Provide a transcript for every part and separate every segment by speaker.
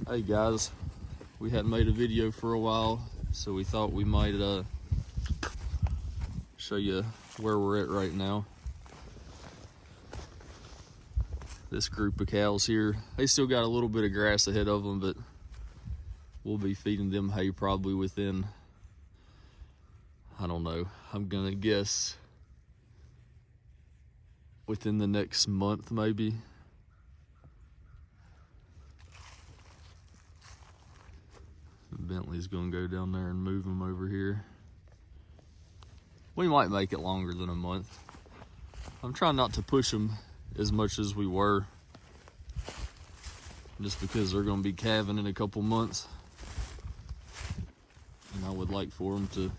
Speaker 1: Hey guys, we hadn't made a video for a while, so we thought we might show you where we're at right now. This group of cows here, they still got a little bit of grass ahead of them, but we'll be feeding them hay probably within, I don't know, I'm gonna guess within the next month maybe. Bentley's gonna go down there and move them over here. We might make it longer than a month. I'm trying not to push them as much as we were, just because they're gonna be calving in a couple months. And I would like for them to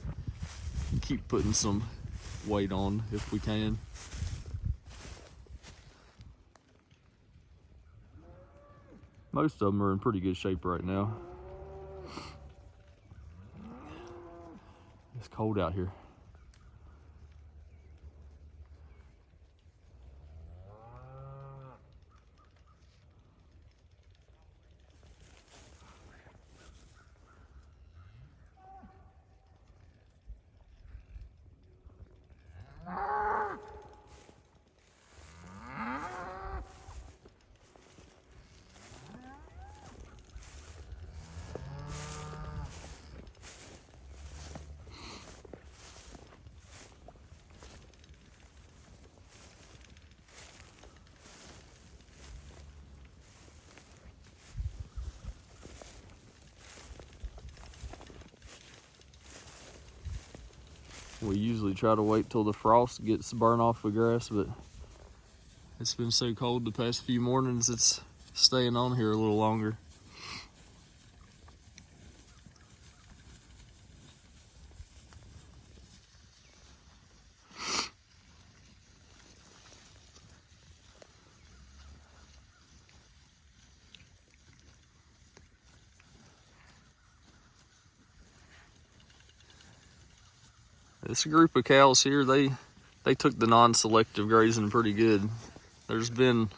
Speaker 1: keep putting some weight on if we can. Most of them are in pretty good shape right now. It's cold out here. We usually try to wait till the frost gets burnt off the grass, but it's been so cold the past few mornings, it's staying on here a little longer. This group of cows here, they took the non-selective grazing pretty good. There's been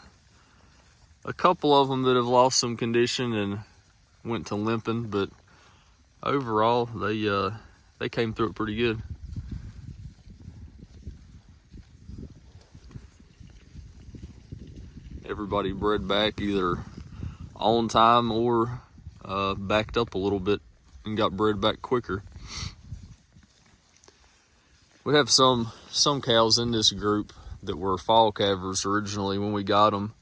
Speaker 1: a couple of them that have lost some condition and went to limping, but overall they came through it pretty good. Everybody bred back either on time or backed up a little bit and got bred back quicker. We have some cows in this group that were fall calvers originally when we got them.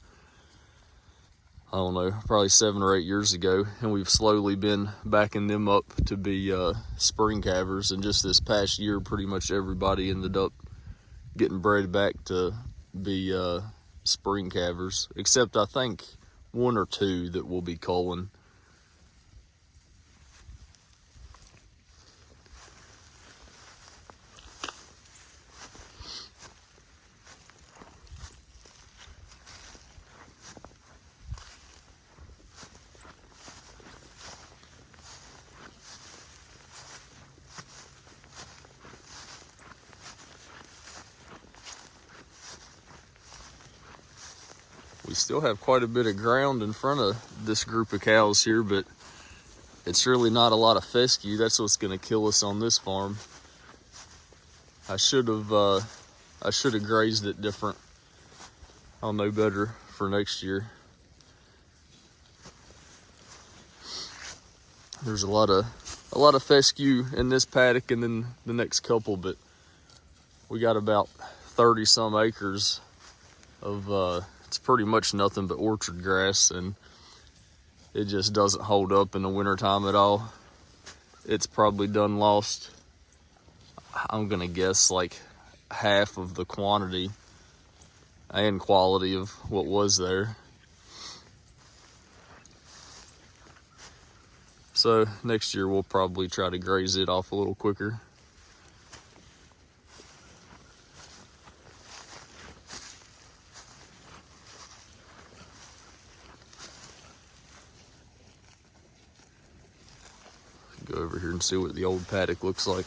Speaker 1: I don't know, probably 7 or 8 years ago, and we've slowly been backing them up to be spring calvers. And just this past year, pretty much everybody ended up getting bred back to be spring calvers, except I think 1 or 2 that will be culling. We still have quite a bit of ground in front of this group of cows here, but it's really not a lot of fescue. That's what's going to kill us on this farm. I should have grazed it different. I'll know better for next year. There's a lot of fescue in this paddock and then the next couple, but we got about 30 some acres of it's pretty much nothing but orchard grass, and it just doesn't hold up in the wintertime at all. It's probably done lost, I'm gonna guess, like half of the quantity and quality of what was there. So next year we'll probably try to graze it off a little quicker. Go over here and see what the old paddock looks like.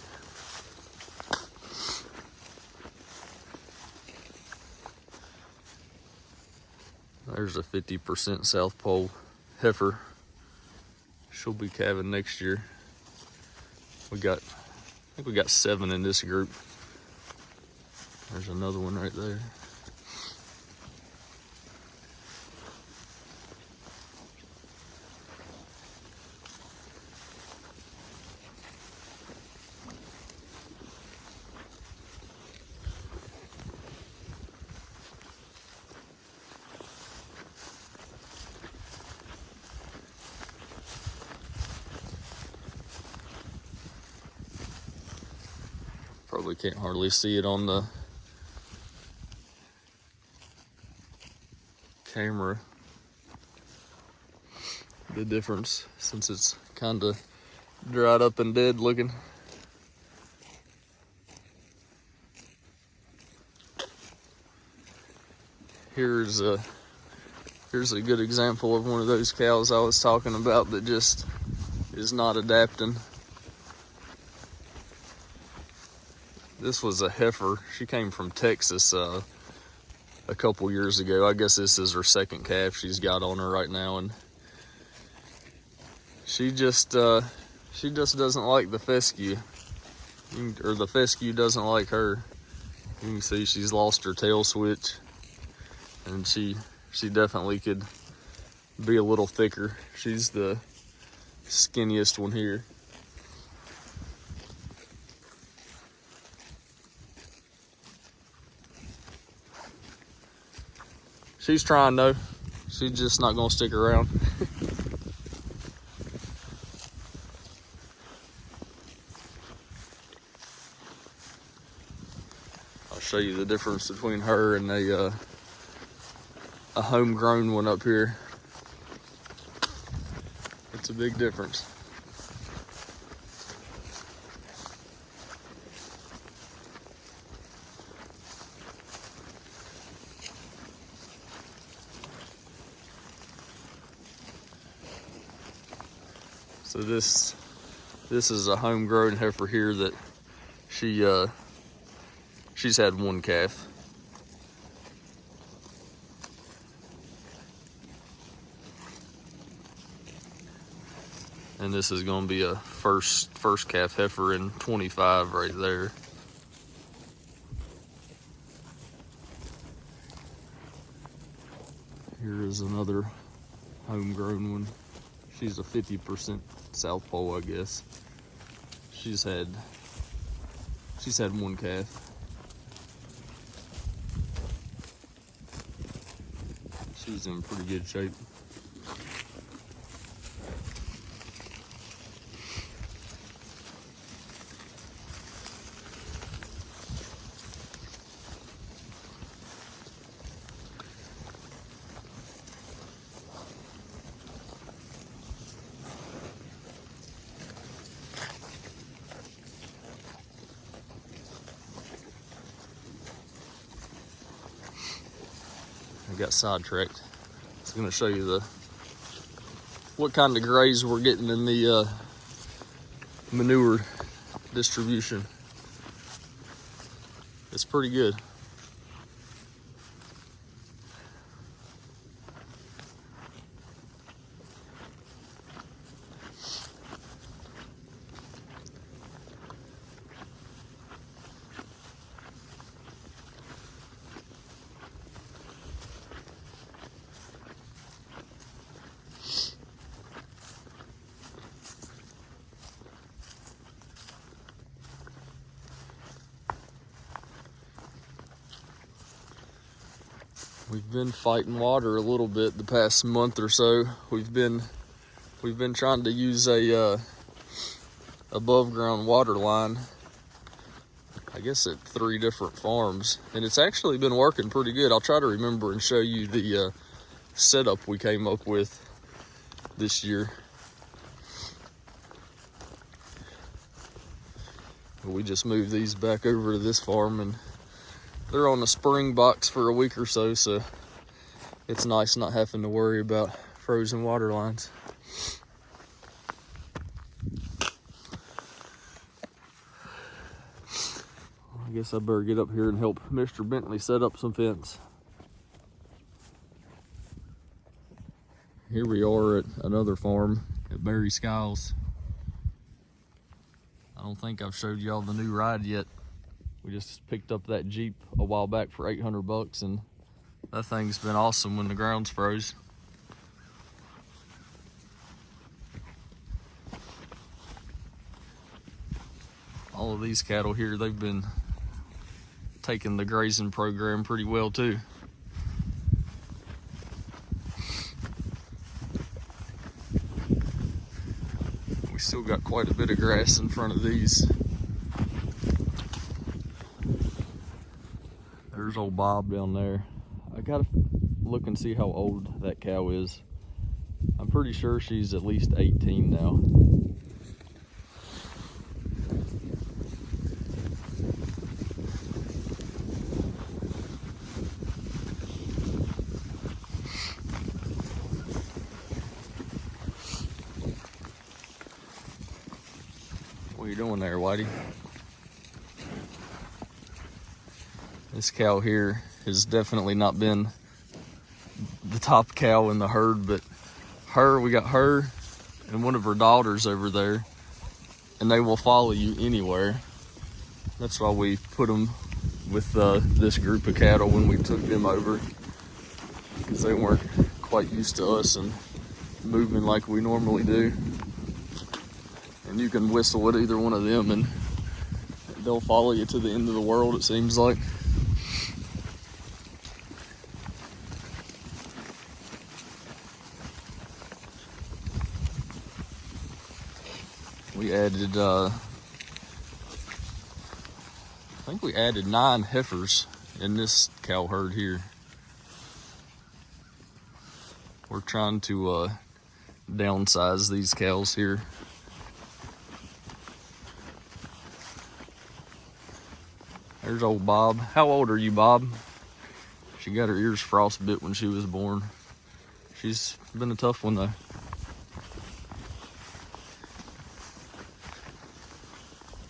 Speaker 1: There's a 50% South Pole heifer. she'll be calving next year. I think we got 7 in this group. There's another one right there. Probably can't hardly see it on the camera, the difference, since it's kind of dried up and dead looking. Here's a good example of one of those cows I was talking about that just is not adapting. This was a heifer. She came from Texas a couple years ago. I guess this is her second calf she's got on her right now, and she just doesn't like the fescue, or the fescue doesn't like her. You can see she's lost her tail switch, and she definitely could be a little thicker. She's the skinniest one here. She's trying though. She's just not gonna stick around. I'll show you the difference between her and a homegrown one up here. It's a big difference. So this is a homegrown heifer here that she's had one calf. And this is going to be a first calf heifer in 25 right there. Here is another homegrown one. She's a 50% Southpaw, I guess. She's had one calf. She's in pretty good shape. I got sidetracked. I was going to show you what kind of grays we're getting in the manure distribution. It's pretty good. We've been fighting water a little bit the past month or so. We've been trying to use a above ground water line, I guess at 3 different farms, and it's actually been working pretty good. I'll try to remember and show you the setup we came up with this year. We just moved these back over to this farm, and they're on a spring box for a week or so, so it's nice not having to worry about frozen water lines. I guess I better get up here and help Mr. Bentley set up some fence. Here we are at another farm at at Barry Skiles. I don't think I've showed y'all the new ride yet. We just picked up that Jeep a while back for 800 bucks, and that thing's been awesome when the ground's froze. All of these cattle here, they've been taking the grazing program pretty well too. We still got quite a bit of grass in front of these. There's old Bob down there. I gotta look and see how old that cow is. I'm pretty sure she's at least 18 now. What are you doing there, Whitey? This cow here has definitely not been the top cow in the herd, but we got her and one of her daughters over there, and they will follow you anywhere. That's why we put them with this group of cattle when we took them over, because they weren't quite used to us and moving like we normally do. And you can whistle at either one of them and they'll follow you to the end of the world, it seems like. We added, I think we added 9 heifers in this cow herd here. We're trying to downsize these cows here. There's old Bob. How old are you, Bob? She got her ears frostbit when she was born. She's been a tough one though.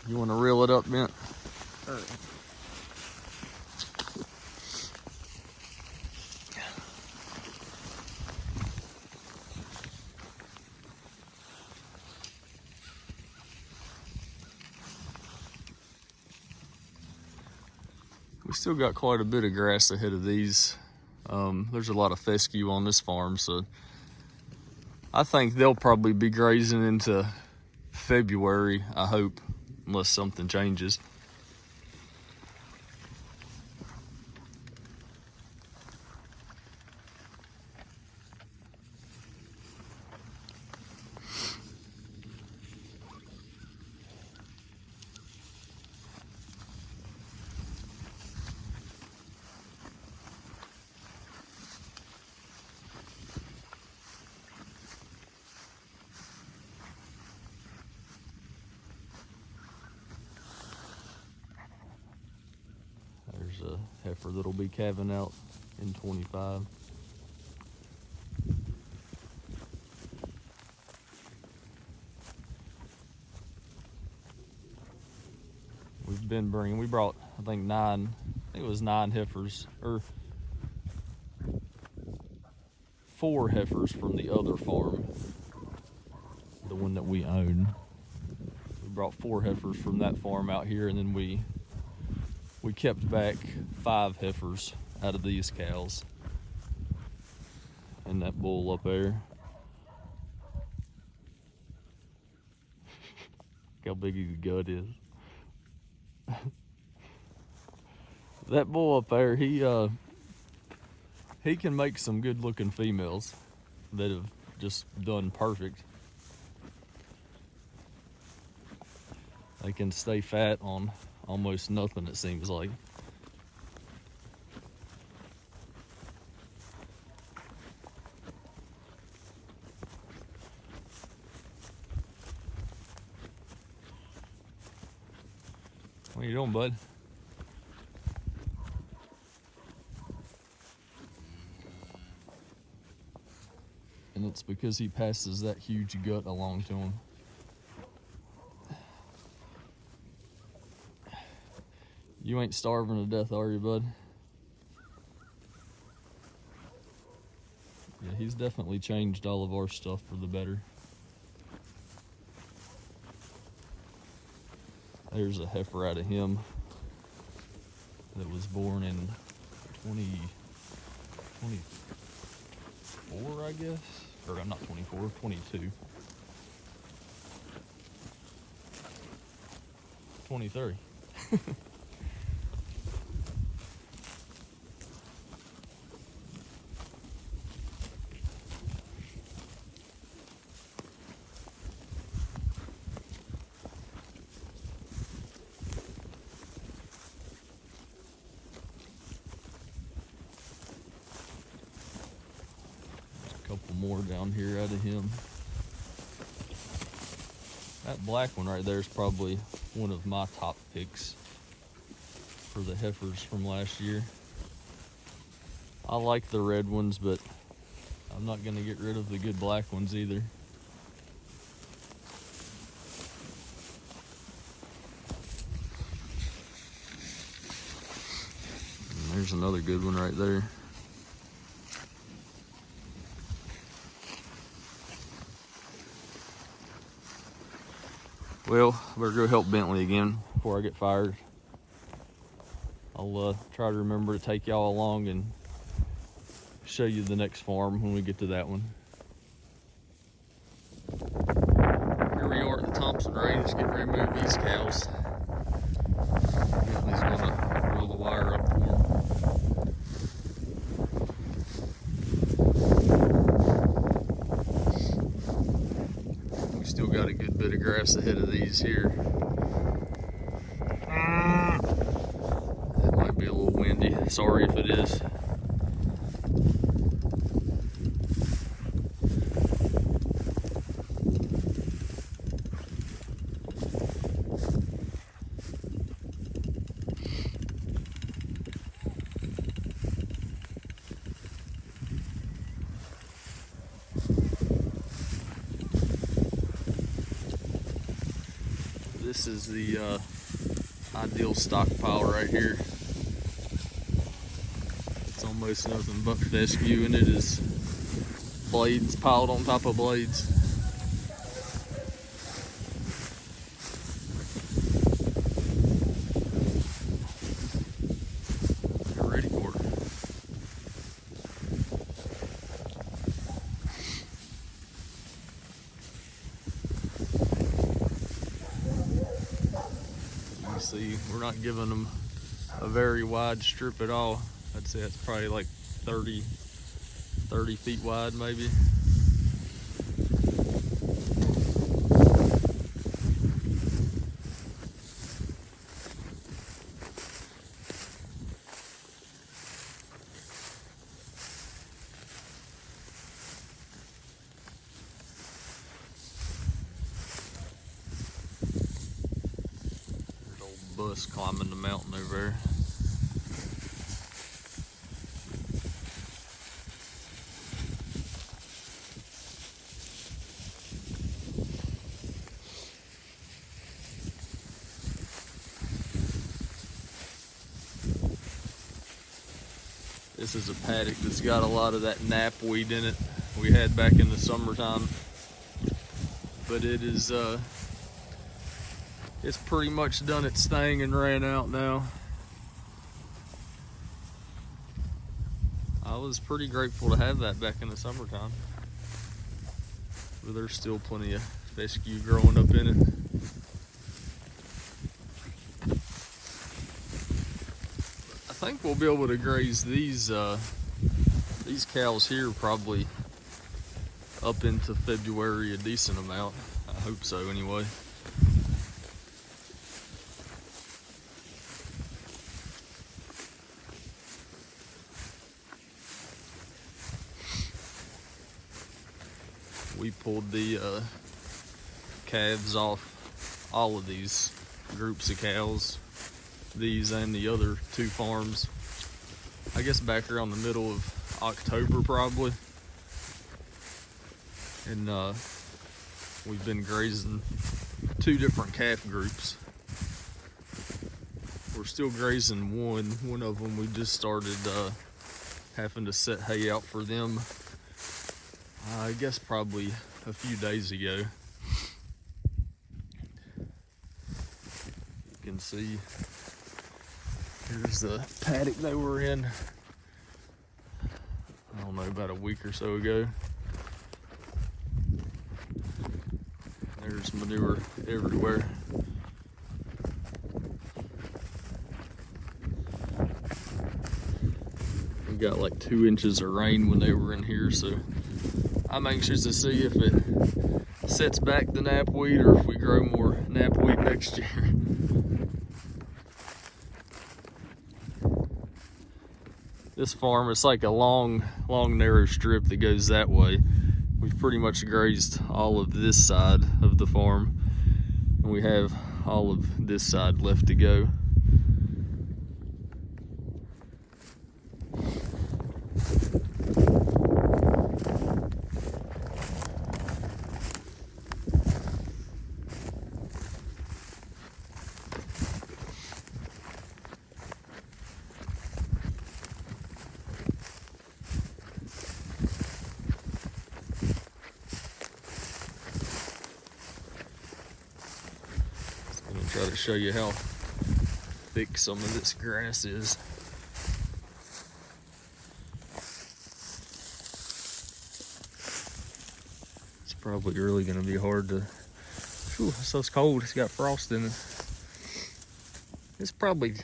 Speaker 1: You want to reel it up, Bent? We still got quite a bit of grass ahead of these. There's a lot of fescue on this farm, so I think they'll probably be grazing into February, I hope, unless something changes. There's a heifer that'll be calving out in 25. We brought, I think it was 9 heifers, or 4 heifers from the other farm, the one that we own. We brought 4 heifers from that farm out here, and then we kept back 5 heifers out of these cows. And that bull up there. Look how big his gut is. That bull up there, he can make some good looking females that have just done perfect. They can stay fat on almost nothing, it seems like. What are you doing, bud? And it's because he passes that huge gut along to him. You ain't starving to death, are you, bud? Yeah, he's definitely changed all of our stuff for the better. There's a heifer out of him that was born in 2024, I guess. Or I'm not 24, 22. 23. Couple more down here out of him. That black one right there is probably one of my top picks for the heifers from last year. I like the red ones, but I'm not going to get rid of the good black ones either. And there's another good one right there. Well, I better go help Bentley again before I get fired. I'll try to remember to take y'all along and show you the next farm when we get to that one. Here we are at the Thompson Range getting ready to move these cows. Bentley's gonna roll the wire up for them. We still got a good bit of grass ahead of these here. It might be a little windy. Sorry if it is. This is the ideal stockpile right here. It's almost nothing but fescue, and it is blades piled on top of blades. They're ready for it. See, we're not giving them a very wide strip at all. I'd say it's probably like 30 feet wide maybe. Bus climbing the mountain over there. This is a paddock that's got a lot of that knapweed in it we had back in the summertime, but it is it's pretty much done its thing and ran out now. I was pretty grateful to have that back in the summertime, but there's still plenty of fescue growing up in it. I think we'll be able to graze these cows here probably up into February a decent amount. I hope so anyway. We pulled the calves off all of these groups of cows, these and the other two farms, I guess back around the middle of October probably. And we've been grazing two different calf groups. We're still grazing one of them. We just started having to set hay out for them, I guess probably a few days ago. can see, here's the paddock they were in, I don't know, about a week or so ago. There's manure everywhere. We got like 2 inches of rain when they were in here, so I'm anxious to see if it sets back the knapweed or if we grow more knapweed next year. This farm, it's like a long narrow strip that goes that way. We've pretty much grazed all of this side of the farm, and we have all of this side left to go. Try to show you how thick some of this grass is. It's probably really going to be hard to. Whew, it's so cold. It's got frost in it. It's probably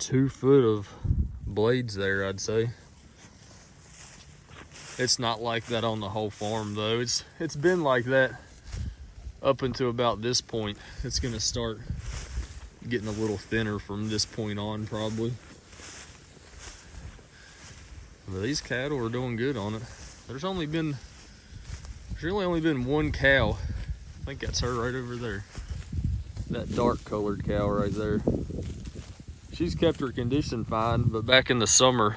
Speaker 1: 2 foot of blades there, I'd say. It's not like that on the whole farm though. It's been like that up until about this point. It's gonna start getting a little thinner from this point on, probably. But these cattle are doing good on it. There's really only been 1 cow. I think that's her right over there. That dark colored cow right there. She's kept her condition fine, but back in the summer,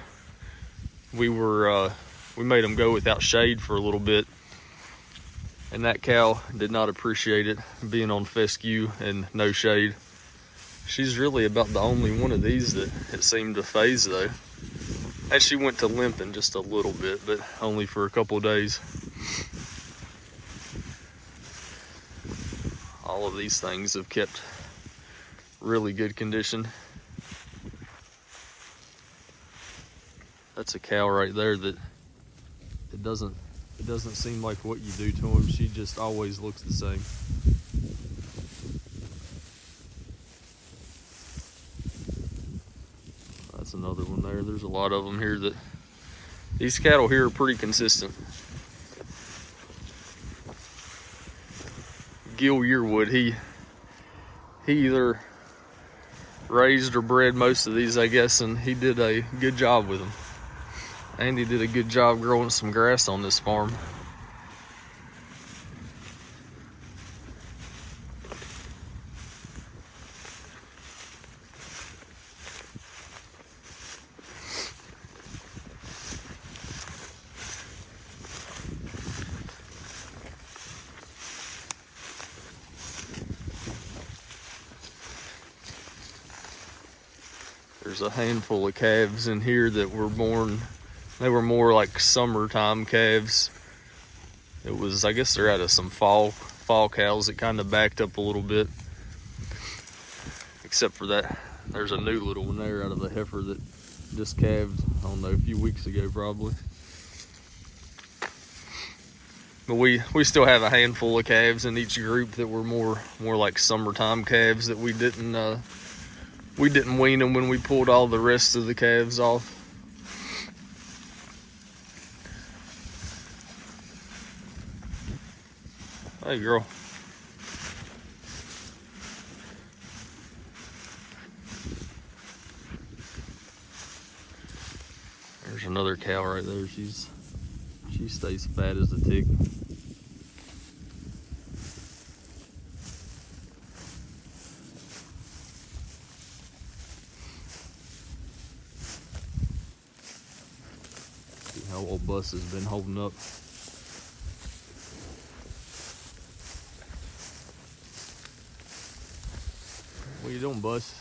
Speaker 1: we made them go without shade for a little bit. And that cow did not appreciate it, being on fescue and no shade. She's really about the only one of these that it seemed to phase though. And she went to limping just a little bit, but only for a couple of days. All of these things have kept really good condition. That's a cow right there that it doesn't seem like what you do to them. She just always looks the same. That's another one there. There's a lot of them here that these cattle here are pretty consistent. Gil Yearwood, he either raised or bred most of these, I guess, and he did a good job with them. And he did a good job growing some grass on this farm. There's a handful of calves in here that were born. They were more like summertime calves. It was, I guess they're out of some fall cows that kind of backed up a little bit. Except for that, there's a new little one there out of the heifer that just calved, I don't know, a few weeks ago probably. But we still have a handful of calves in each group that were more like summertime calves that we didn't wean them when we pulled all the rest of the calves off. Hey, girl. There's another cow right there. She stays fat as a tick. See how old Bus has been holding up. What are you doing, Bus?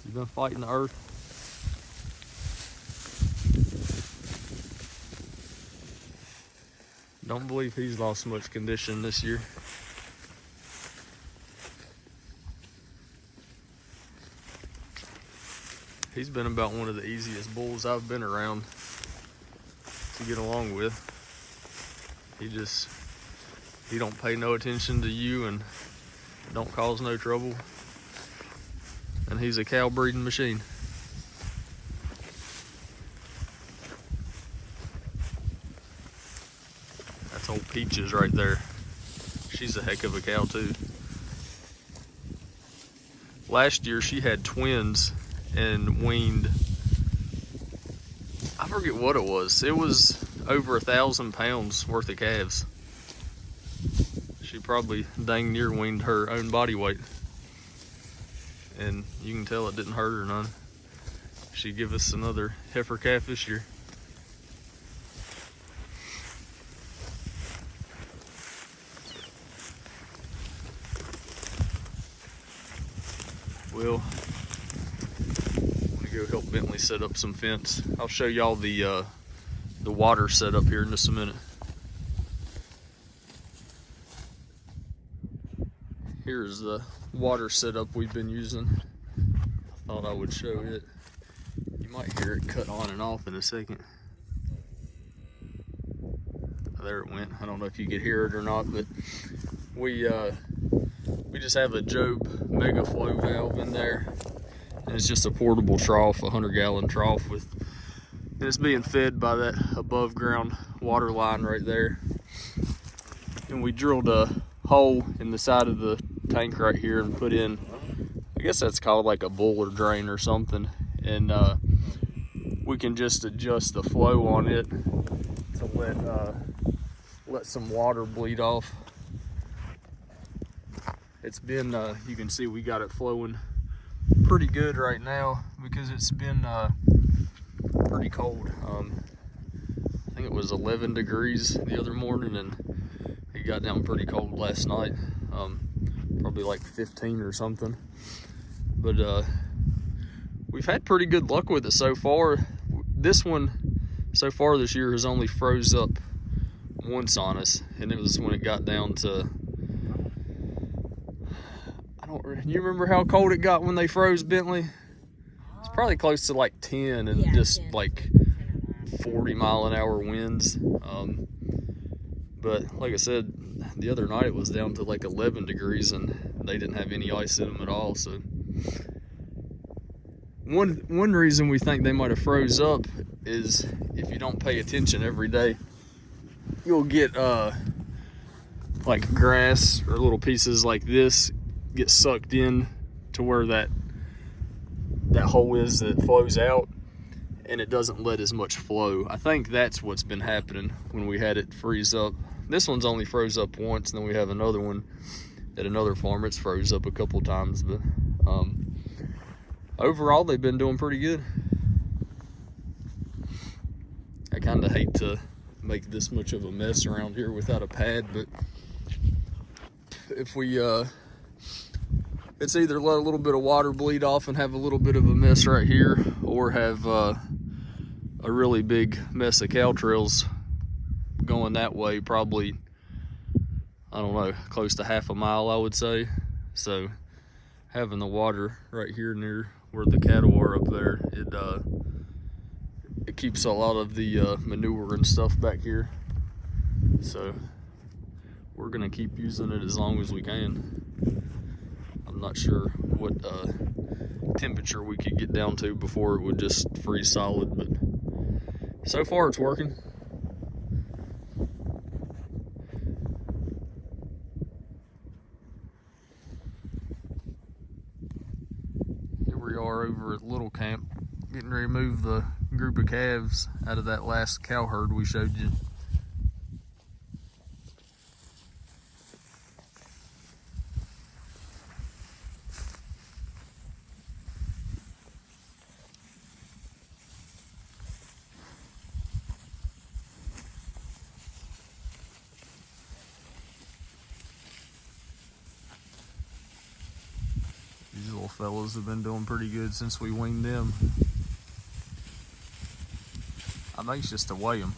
Speaker 1: You been fighting the earth? Don't believe he's lost much condition this year. He's been about one of the easiest bulls I've been around to get along with. He don't pay no attention to you and don't cause no trouble. And he's a cow breeding machine. That's old Peaches right there. She's a heck of a cow too. Last year she had twins and weaned, I forget what it was. It was over 1,000 pounds worth of calves. She probably dang near weaned her own body weight. And you can tell it didn't hurt her none. She give us another heifer calf this year. Well, I'm gonna go help Bentley set up some fence. I'll show y'all the water setup here in just a minute. Here's the water setup we've been using. I thought I would show it. You might hear it cut on and off in a second. There it went. I don't know if you could hear it or not, but we just have a Job Mega Flow valve in there, and it's just a portable trough, a 100-gallon trough and it's being fed by that above ground water line right there. And we drilled a hole in the side of the tank right here and put in, I guess that's called like a boiler drain or something, and we can just adjust the flow on it to let some water bleed off. It's been, you can see we got it flowing pretty good right now because it's been pretty cold. I think it was 11 degrees the other morning, and it got down pretty cold last night. Probably like 15 or something. But we've had pretty good luck with it so far. This one, so far this year, has only froze up once on us, and it was when it got down to, you remember how cold it got when they froze, Bentley? It's probably close to like 10 and yeah, just 10. Like 40-mile-an-hour winds. But like I said, the other night it was down to like 11 degrees and they didn't have any ice in them at all. So one reason we think they might have froze up is if you don't pay attention every day, you'll get like grass or little pieces like this get sucked in to where that hole is that flows out, and it doesn't let as much flow. I think that's what's been happening when we had it freeze up. This one's only froze up once, and then we have another one at another farm. It's froze up a couple times, but overall they've been doing pretty good. I kind of hate to make this much of a mess around here without a pad, but if we it's either let a little bit of water bleed off and have a little bit of a mess right here, or have a really big mess of cow trails going that way, probably, I don't know, close to half a mile, I would say. So having the water right here near where the cattle are up there, it keeps a lot of the manure and stuff back here. So we're gonna keep using it as long as we can. I'm not sure what temperature we could get down to before it would just freeze solid, but so far it's working. Here we are over at Little Camp, getting ready to move the group of calves out of that last cow herd we showed you. These little fellas have been doing pretty good since we weaned them. I think it's just to weigh them.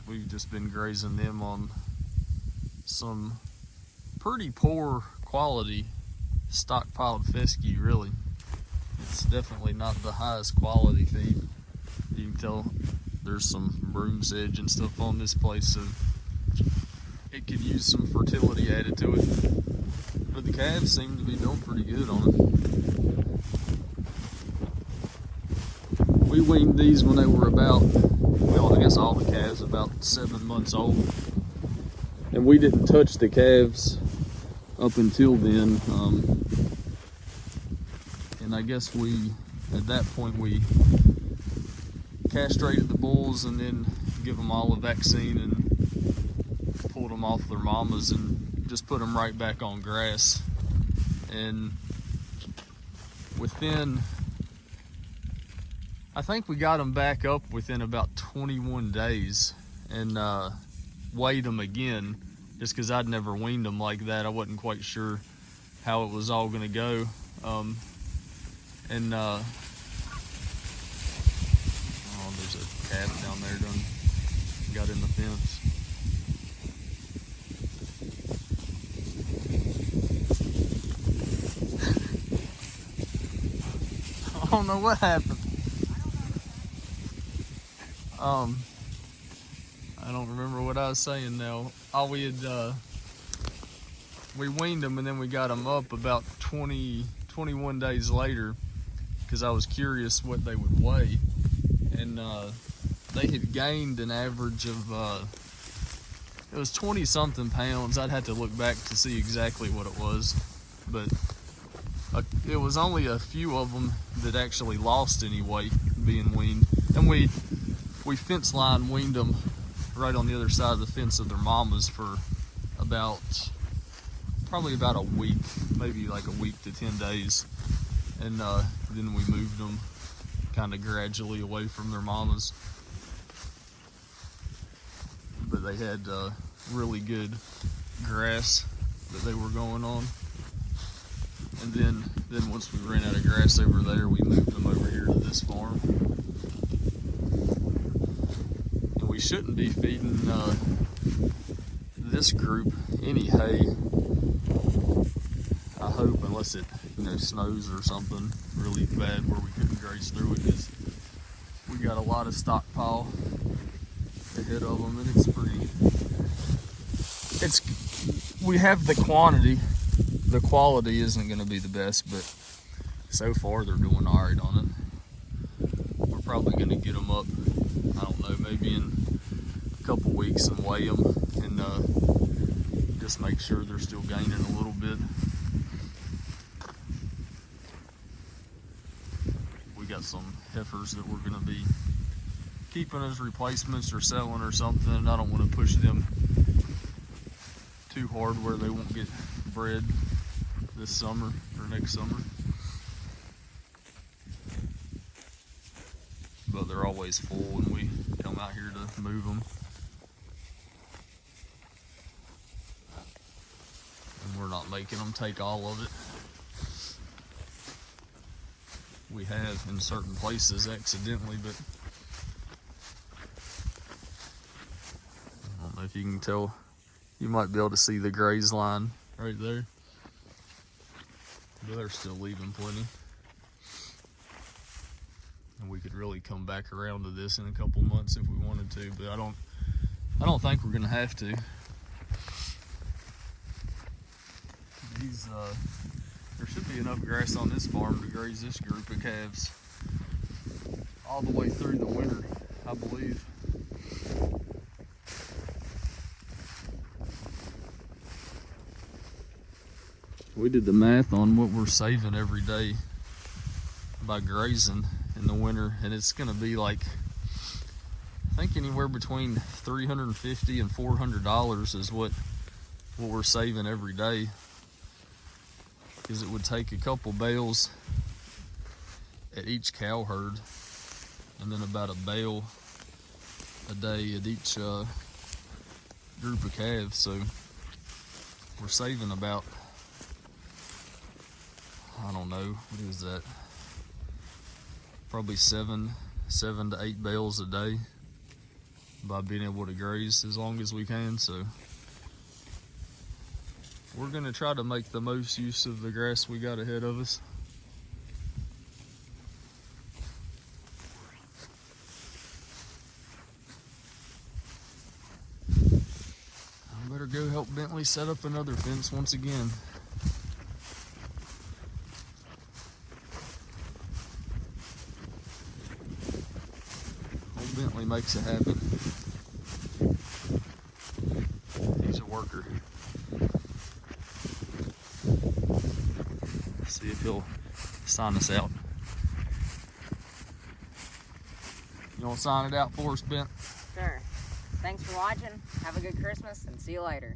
Speaker 1: We've just been grazing them on some pretty poor quality stockpiled fescue, really. It's definitely not the highest quality feed. You can tell there's some broom sedge and stuff on this place, so it could use some fertility added to it. But the calves seem to be doing pretty good on it. We weaned these when they were about, well, I guess all the calves about 7 months old. And we didn't touch the calves up until then. And I guess at that point, we castrated the bulls and then give them all a vaccine and pulled them off their mamas and just put them right back on grass. And I think we got them back up within about 21 days and weighed them again, just because I'd never weaned them like that. I wasn't quite sure how it was all gonna go. Oh, there's a calf down there done got in the fence. I don't know what happened. I don't remember what I was saying now. We weaned them and then we got them up about 21 days later, because I was curious what they would weigh. And they had gained an average of, it was 20 something pounds. I'd have to look back to see exactly what it was, but it was only a few of them that actually lost any weight being weaned. And we fence line weaned them right on the other side of the fence of their mamas for probably about a week, maybe like a week to 10 days. And then we moved them kind of gradually away from their mamas. But they had really good grass that they were going on. And then once we ran out of grass over there, we moved them over here to this farm. And we shouldn't be feeding this group any hay, I hope, unless it snows or something really bad where we couldn't graze through it, because we got a lot of stockpile ahead of them, and we have the quantity. The quality isn't going to be the best, but so far they're doing all right on it. We're probably going to get them up, I don't know, maybe in a couple weeks and weigh them and just make sure they're still gaining a little bit. We got some heifers that we're going to be keeping as replacements or selling or something. I don't want to push them too hard where they won't get bred this summer or next summer. But they're always full when we come out here to move them. And we're not making them take all of it. We have in certain places accidentally, but I don't know if you can tell. You might be able to see the graze line right there. But they're still leaving plenty. And we could really come back around to this in a couple months if we wanted to, but I don't think we're gonna have to. There should be enough grass on this farm to graze this group of calves all the way through the winter, I believe. We did the math on what we're saving every day by grazing in the winter, and it's gonna be like, I think anywhere between $350 and $400 is what we're saving every day, because it would take a couple bales at each cow herd and then about a bale a day at each group of calves. So we're saving about, I don't know, what is that? Probably seven to 8 bales a day by being able to graze as long as we can. So We're gonna try to make the most use of the grass we got ahead of us. I better go help Bentley set up another fence once again. Old Bentley makes it happen. He's a worker. See if he'll sign us out. You want to sign it out for us, Bent?
Speaker 2: Sure. Thanks for watching. Have a good Christmas and see you later.